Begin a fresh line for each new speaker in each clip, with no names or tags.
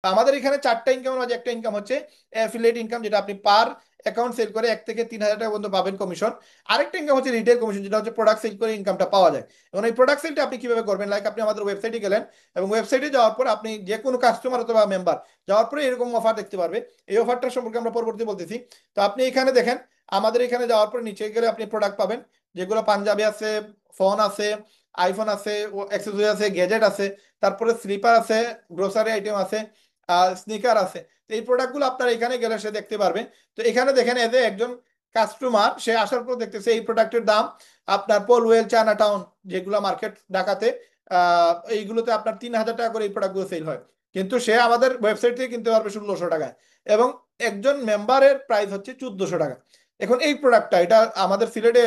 আমাদের এখানে চারটা ইনকামের মাঝে একটা ইনকাম হচ্ছে অ্যাফিলিয়েট ইনকাম, যেটা আপনি পার অ্যাকাউন্ট সেল করে 1 থেকে 3 হাজার টাকা পর্যন্ত পাবেন কমিশন। আরেকটা ইনকাম হচ্ছে রিটেল কমিশন, যেটা হচ্ছে প্রোডাক্ট সেল করে ইনকামটা পাওয়া যায়। এবং এই প্রোডাক্ট সেলটা আপনি কিভাবে করবেন, লাইক আপনি আমাদের ওয়েবসাইটে গেলেন, এবং ওয়েবসাইটে যাওয়ার পর আপনি যে কোনো কাস্টমার অথবা মেম্বার যাওয়ার পরে এরকম অফার দেখতে পারবে। এই অফারটা সম্পর্কে আমরা পরবর্তী বলতেছি। তো আপনি এখানে দেখেন, আমাদের এখানে যাওয়ার পর নিচে গেলে আপনি প্রোডাক্ট পাবেন, যেগুলো পাঞ্জাবি আছে, ফোন আছে, আইফোন আছে, অ্যাক্সেসরি আছে, গ্যাজেট আছে, তারপরে স্লিপার আছে, গ্রোসারি আইটেম আছে, স্নিকার আছে। তো এই প্রোডাক্টগুলো আপনার এখানে গেলে সে দেখতে পারবে। তো এখানে দেখেন, এজ এ একজন কাস্টমার সে আসার পর দেখতেছে এই প্রোডাক্টের দাম আপনার পলওয়েল, চায়না টাউন, যেগুলো মার্কেট ঢাকাতে, এইগুলোতে আপনার 3,000 টাকা করে এই প্রোডাক্টগুলো সেল হয়। কিন্তু সে আমাদের ওয়েবসাইট থেকে কিনতে পারবে 1600 টাকায়। এবং একজন মেম্বারের প্রাইস হচ্ছে 1400 টাকা। এখন এই প্রোডাক্টটা, এটা আমাদের সিলেটে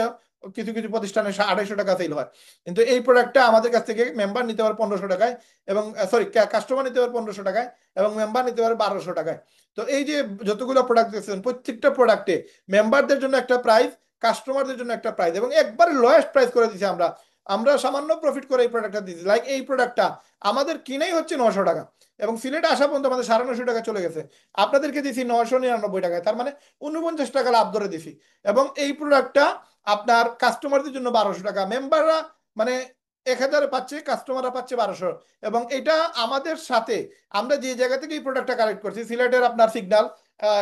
কিছু কিছু প্রতিষ্ঠানে 250 টাকা সেল হয়, কিন্তু এই প্রোডাক্টটা আমাদের কাছ থেকে মেম্বার নিতে পারে 1500 টাকায়, এবং সরি, কাস্টমার নিতে পারে 1500 টাকায়, এবং মেম্বার নিতে পারে 1200 টাকায়। তো এই যে যতগুলো প্রোডাক্ট দেখছেন, প্রত্যেকটা প্রোডাক্টে মেম্বারদের জন্য একটা প্রাইস, কাস্টমারদের জন্য একটা প্রাইস, এবং একবারে লোয়েস্ট প্রাইস করে দিচ্ছি আমরা। আমরা সামান্য প্রফিট করে এই প্রোডাক্টটা দিচ্ছি। লাইক এই প্রোডাক্টটা আমাদের কিনেই হচ্ছে 900 টাকা, এবং সিলেটে আসা পর্যন্ত আমাদের 950 টাকা চলে গেছে। আপনাদেরকে দিছি 999 টাকায়, তার মানে 49 টাকা লাভ ধরে দিছি। এবং এই প্রোডাক্টটা আপনার কাস্টমারদের জন্য 1200 টাকা, মেম্বাররা মানে 1,000 পাচ্ছে, কাস্টমাররা পাচ্ছে 1200। এবং এটা আমাদের সাথে, আমরা যে জায়গা থেকে এই প্রোডাক্টটা কালেক্ট করছি, সিলেটের আপনার সিগন্যাল,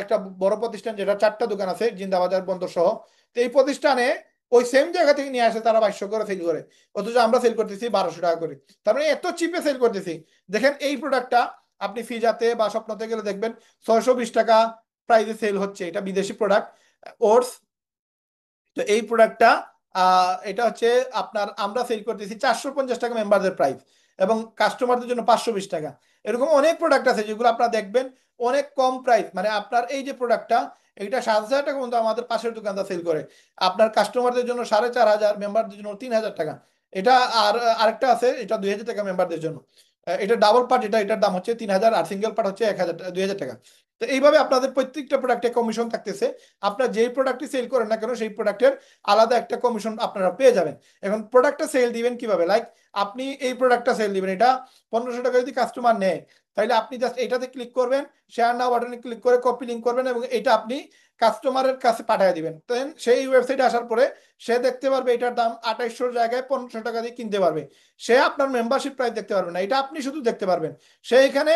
একটা বড় প্রতিষ্ঠান, যেটা 4টা দোকান আছে জিন্দাবাজার বন্দর সহ। তো এই প্রতিষ্ঠানে ওই সেম জায়গা থেকে নিয়ে আসে, তারা 2200 করে সেল করে, অথচ আমরা সেল করতেছি 1200 টাকা করে। তার মানে এত চিপে সেল করতেছি। দেখেন এই প্রোডাক্টটা আপনি ফিজাতে বা স্বপ্নতে গেলে দেখবেন 620 টাকা প্রাইসে সেল হচ্ছে। এটা বিদেশি প্রোডাক্ট, ওটস। তো এই প্রোডাক্টটা এটা হচ্ছে আপনার, আমরা সেল করতেছি 450 টাকা মেম্বারদের প্রাইস, এবং কাস্টমারদের জন্য 520 টাকা। এরকম অনেক প্রোডাক্ট আছে যেগুলো আপনারা দেখবেন অনেক কম প্রাইস, মানে আপনার এই যে প্রোডাক্টটা, এটা 7,000 টাকা কিন্তু আমাদের পাশের দোকানদার সেল করে, আপনার কাস্টমারদের জন্য 4,500, মেম্বারদের জন্য 3,000 টাকা। এটা আর আরেকটা আছে, এটা 2,000 টাকা মেম্বারদের জন্য। এটা ডাবল পার্ট, এটার দাম হচ্ছে 3,000, আর সিঙ্গেল পার্ট হচ্ছে 1,000, 2,000 টাকা। তো এইভাবে আপনাদের প্রত্যেকটা প্রোডাক্টে কমিশন থাকতেছে। আপনার যেই প্রোডাক্টই সেল করেন না কেন, সেই প্রোডাক্টের আলাদা একটা কমিশন আপনারা পেয়ে যাবেন। এখন প্রোডাক্টটা সেল দিবেন কিভাবে, লাইক আপনি এই প্রোডাক্টটা সেল দিবেন, এটা 1500 টাকা যদি কাস্টমার নেয়, তাহলে আপনি জাস্ট এটাতে ক্লিক করবেন, শেয়ার নাও বাটনে ক্লিক করে কপি লিঙ্ক করবেন, এবং এটা আপনি কাস্টমারের কাছে পাঠিয়ে দিবেন। দেন সেই ওয়েবসাইটে আসার পরে সে দেখতে পারবে এটার দাম 2800 জায়গায় 1500 টাকা দিয়ে কিনতে পারবে। সে আপনার মেম্বারশিপ প্রাইস দেখতে পারবে না, এটা আপনি শুধু দেখতে পারবেন। সে এখানে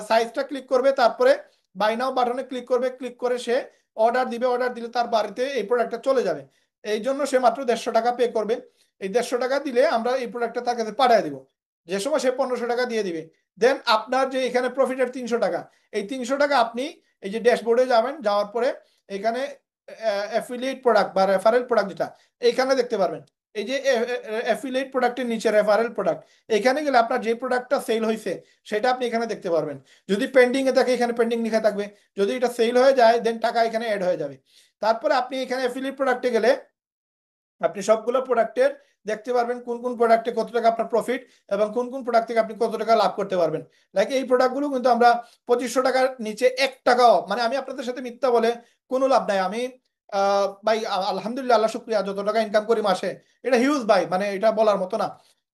সাইজটা ক্লিক করবে, তারপরে বাই নাও বাটনে ক্লিক করবে, ক্লিক করে সে অর্ডার দিবে, অর্ডার দিলে তার বাড়িতে এই প্রোডাক্টটা চলে যাবে। এই জন্য সে মাত্র 150 টাকা পে করবে। এই 150 টাকা দিলে আমরা এই প্রোডাক্টটা তার কাছে পাঠিয়ে দিব, যে সময় সে 1500 টাকা দিয়ে দিবে। দেন আপনার যে এখানে প্রফিটের 300 টাকা, এই 300 টাকা আপনি এই যে ড্যাশবোর্ডে যাবেন, যাওয়ার পরে এখানে অ্যাফিলিয়েট প্রোডাক্ট বা রেফারেল প্রোডাক্ট, যেটা এইখানে দেখতে পারবেন, এই যে অ্যাফিলিয়েট প্রোডাক্টের নিচে রেফারেল প্রোডাক্ট, এখানে গেলে আপনার যে প্রোডাক্টটা সেল হয়েছে সেটা আপনি এখানে দেখতে পারবেন। যদি পেন্ডিং এ থাকে, এখানে পেন্ডিং লেখা থাকবে। যদি এটা সেল হয়ে যায়, দেন টাকা এখানে অ্যাড হয়ে যাবে। তারপরে আপনি এখানে অ্যাফিলিয়েট প্রোডাক্টে গেলে আপনি সবগুলো প্রোডাক্টের দেখতে পারবেন কোন কোন প্রোডাক্টে কত টাকা আপনার প্রফিট, এবং কোন কোন প্রোডাক্ট থেকে আপনি কত টাকা লাভ করতে পারবেন। লাইক এই প্রোডাক্টগুলো কিন্তু আমরা 2500 টাকার নিচে 1 টাকাও, মানে আমি আপনাদের সাথে মিথ্যা বলে কোনো লাভ নাই। আমি ভাই আলহামদুলিল্লাহ, আল্লাহ শুক্রিয়া, যত টাকা ইনকাম করি মাসে, এটা হিউজ ভাই, মানে এটা বলার মতো না।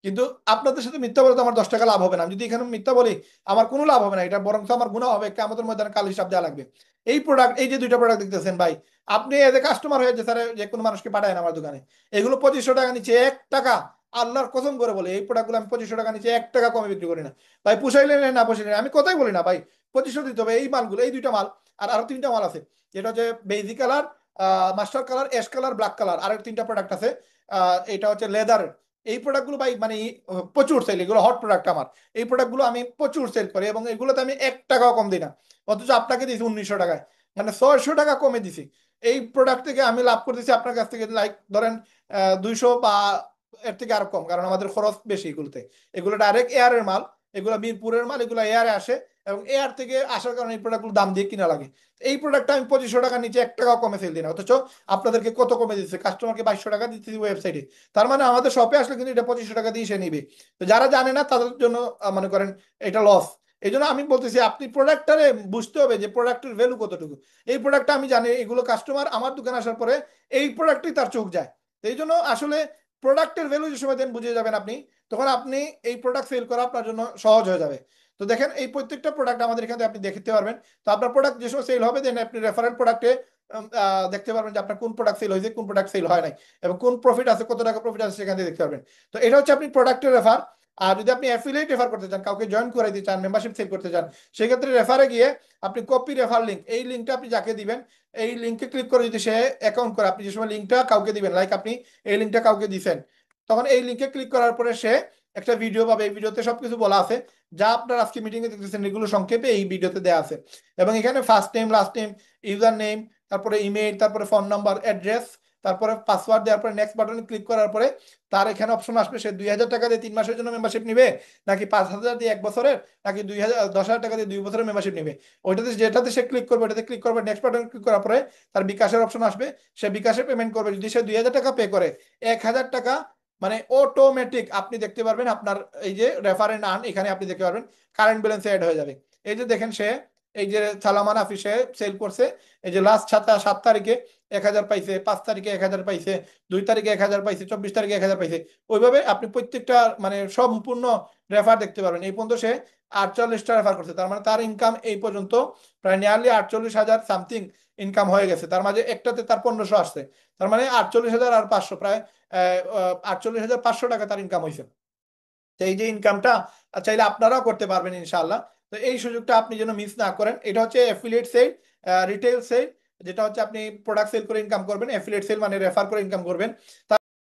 কিন্তু আপনাদের সাথে মিথ্যা বলে তো আমার 10 টাকা লাভ হবে না। আমি যদি এখানে মিথ্যা বলি, আমার কোনো লাভ হবে না, এটা বরং আমার গুনাহ হবে, কিয়ামতের ময়দানে কাল হিসাব দেওয়া লাগবে। এই প্রোডাক্ট, এই যে দুইটা প্রোডাক্ট দেখতেছেন ভাই, আপনি এজ এ কাস্টমার হয়ে যে স্যার যে কোনো মানুষকে পাঠায় আমার দোকানে, এগুলো 2500 টাকা নিচে 1 টাকা, আল্লাহর কসম করে বলে এই প্রোডাক্টগুলো আমি 2500 টাকা নিচে 1 টাকা কমে বিক্রি করি না। ভাই পুষাইলে নেন, না পুষাইলে নেন, আমি কথাই বলি না ভাই, 2500 দিতে হবে এই মালগুলো, এই দুইটা মাল। আর আরো 3টা মাল আছে, যেটা হচ্ছে beige colour, master colour, ash colour, black colour, আর 3টা প্রোডাক্ট আছে। এটা হচ্ছে লেদার। এই প্রোডাক্টগুলো ভাই মানে প্রচুর সেল, এগুলো হট প্রোডাক্ট আমার। এই প্রোডাক্টগুলো আমি প্রচুর সেল করি, এবং এগুলোতে আমি 1 টাকাও কম দিই না। অথচ আপনাকে দিয়েছি 1900 টাকায়, মানে 600 টাকা কমে দিছি। এই প্রোডাক্ট থেকে আমি লাভ করতেছি আপনার কাছ থেকে, লাইক ধরেন 200 বা এর থেকে আরো কম, কারণ আমাদের খরচ বেশি এগুলোতে। এগুলো ডাইরেক্ট এয়ারের মাল, এগুলো মিরপুরের মাল, এগুলো এয়ারে আসে, এবং এয়ার থেকে আসার কারণে এই প্রোডাক্টগুলো দাম দিয়ে কিনা লাগে। এই প্রোডাক্টটা আমি 2500 টাকার নিচে 1 টাকাও কমে সেল দিই না, অথচ আপনাদেরকে কত কমে দিচ্ছে, কাস্টমারকে 2200 টাকা দিচ্ছি ওয়েবসাইটে। তার মানে আমাদের শপে আসলে কিন্তু এটা 2500 টাকা দিয়ে সে নিবে। তো যারা জানে না তাদের জন্য মনে করেন এটা লস। এই জন্য আমি বলতেছি আপনি প্রোডাক্টটারে বুঝতে হবে যে প্রোডাক্টের ভ্যালু কতটুকু। এই প্রোডাক্টটা আমি জানি, এগুলো কাস্টমার আমার দোকানে আসার পরে এই প্রোডাক্টই তার চোখ যায়। তো এই জন্য আসলে প্রোডাক্টের ভ্যালু যে সময় দেন বুঝে যাবেন আপনি, তখন আপনি এই প্রোডাক্ট সেল করা আপনার জন্য সহজ হয়ে যাবে। তো দেখেন এই প্রত্যেকটা প্রোডাক্ট আমাদের এখানে আপনি দেখতে পারবেন। তো আপনার প্রোডাক্ট যে সময় সেল হবে দেন আপনি রেফারেল প্রোডাক্টে দেখতে পারবেন যে আপনার কোন প্রোডাক্ট সেল হয়েছে, কোন প্রোডাক্ট সেল হয় নাই, এবং কোন প্রফিট আছে, কত টাকা প্রফিট আছে সেখান থেকে দেখতে পারবেন। তো এটা হচ্ছে আপনি প্রোডাক্টের রেফার। আর যদি আপনি অ্যাফিলিয়েট রেফার করতে চান, কাউকে জয়েন করাইতে চান, মেম্বারশিপ সেল করতে চান, সেক্ষেত্রে রেফারে গিয়ে আপনি কপি রেফার লিঙ্ক, এই লিঙ্কটা আপনি যাকে দিবেন, এই লিঙ্কে ক্লিক করে যদি সে অ্যাকাউন্ট করে, আপনি যে সময় লিঙ্কটা কাউকে দিবেন, লাইক আপনি এই লিঙ্কটা কাউকে দিবেন, তখন এই লিঙ্কে ক্লিক করার পরে সে একটা ভিডিও পাবে। এই ভিডিওতে সবকিছু বলা আছে যা আপনার আজকে মিটিং এ দেখতেছেন, এগুলো সংক্ষেপে এই ভিডিওতে দেওয়া আছে। এবং এখানে first name, last name, user name, তারপরে ইমেইল, তারপরে ফোন নাম্বার, অ্যাড্রেস, তারপরে পাসওয়ার্ড দেওয়ার পরে নেক্সট বাটনে ক্লিক করার পরে তার এখানে অপশন আসবে সে 2,000 টাকা দিয়ে 3 মাসের জন্য মেম্বারশিপ নিবে, নাকি 5,000 দিয়ে 1 বছরের, নাকি 10,000 টাকা দিয়ে 2 বছরের মেম্বারশিপ নিবে। ওইটাতে যেটাতে সে ক্লিক করবে ওটাতে ক্লিক করবে, নেক্সট বাটনে ক্লিক করার পরে তার বিকাশের অপশন আসবে, সে বিকাশে পেমেন্ট করবে। যদি সে 2,000 টাকা পে করে, 1,000 টাকা মানে অটোমেটিক আপনি দেখতে পারবেন আপনার এই যে রেফারেন্ট আর্ন, এখানে আপনি দেখতে পারবেন কারেন্ট ব্যালেন্সে অ্যাড হয়ে যাবে। এই যে দেখেন সে এই যে সালামান আফিসে সেল করছে, এই যে লাস্ট 7 তারিখে 1,000 পাইছে, 5 তারিখে 1,000 পাইছে, 2 তারিখে 1,000 পাইছে, 24 তারিখে 1,000 পাইছে। ওইভাবে আপনি প্রত্যেকটা মানে সম্পূর্ণ রেফার দেখতে পারবেন। এই পর্যন্ত সে 48টা রেফার করছে, তার মানে তার ইনকাম এই পর্যন্ত প্রায় নিয়ারলি 48,000 সামথিং ইনকাম হয়ে গেছে। তার মাঝে একটাতে তার 1,500 আসছে, তার মানে 48,000 আর 500 প্রায় 48,500 টাকা তার ইনকাম হয়েছে। তো এই যে ইনকামটা চাইলে আপনারাও করতে পারবেন ইনশাআল্লাহ। তো এই সুযোগটা আপনি যেন মিস না করেন। এটা হচ্ছে অ্যাফিলিয়েট সেল, রিটেল সেল, যেটা হচ্ছে আপনি প্রোডাক্ট সেল করে ইনকাম করবেন, অ্যাফিলিয়েট সেল মানে রেফার করে ইনকাম করবেন।